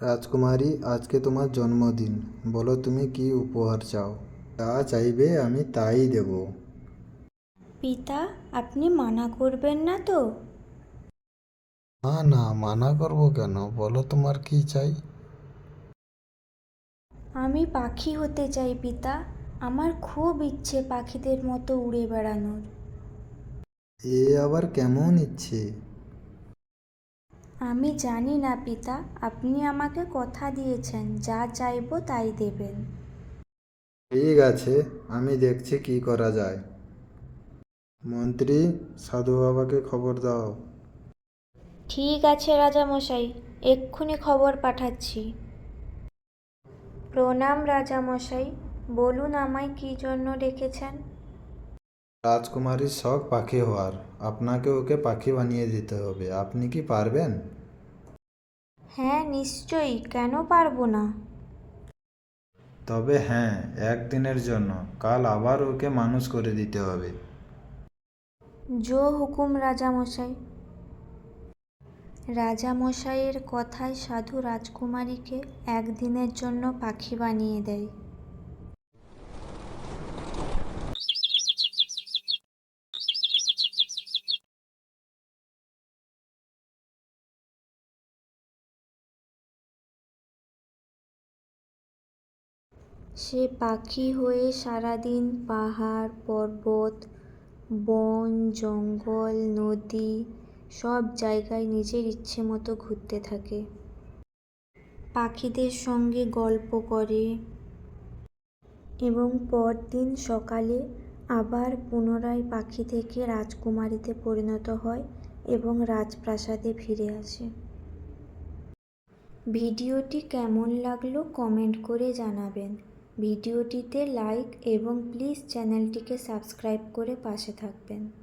রাজকুমারী, আজকে তোমার জন্মদিন। বলো তুমি কি উপহার চাও? যা চাইবে আমি তাই দেব। পিতা, আপনি মানা করবেন না তো? না না, মানা করবো কেন? বলো তোমার কি চাই। আমি পাখি হতে চাই পিতা। আমার খুব ইচ্ছে পাখিদের মতো উড়ে বেড়ানোর। এ আবার কেমন ইচ্ছে? আমি জানি না পিতা, আপনি আমাকে কথা দিয়েছেন যা চাইবো তাই দেবেন। ঠিক আছে, আমি দেখছি কি করা যায়। মন্ত্রী, সাধু বাবাকে খবর দাও। ঠিক আছে রাজামশাই, এক্ষুনি খবর পাঠাচ্ছি। প্রণাম রাজামশাই, বলুন আমায় কী জন্য ডেকেছেন? রাজকুমারীর শখ পাখি হওয়ার। আপনাকে ওকে পাখি বানিয়ে দিতে হবে। আপনি কি পারবেন? হ্যাঁ নিশ্চয়ই, কেন পারবো না। তবে হ্যাঁ, একদিনের জন্য। কাল আবার ওকে মানুষ করে দিতে হবে। জো হুকুম রাজামশাই। রাজামশাইয়ের কথায় সাধু রাজকুমারীকে একদিনের জন্য পাখি বানিয়ে দেয়। সে পাখি হয়ে সারাদিন পাহাড় পর্বত, বন জঙ্গল নদী সব জায়গায় নিজের ইচ্ছে মতো ঘুরতে থাকে। পাখিদের সঙ্গে গল্প করে এবং পরদিন সকালে আবার পুনরায় পাখি থেকে রাজকুমারীতে পরিণত হয় এবং রাজপ্রাসাদে ফিরে আসে। ভিডিওটি কেমন লাগলো কমেন্ট করে জানাবেন। ভিডিওটিতে লাইক এবং প্লিজ চ্যানেলটিকে সাবস্ক্রাইব করে পাশে থাকবেন।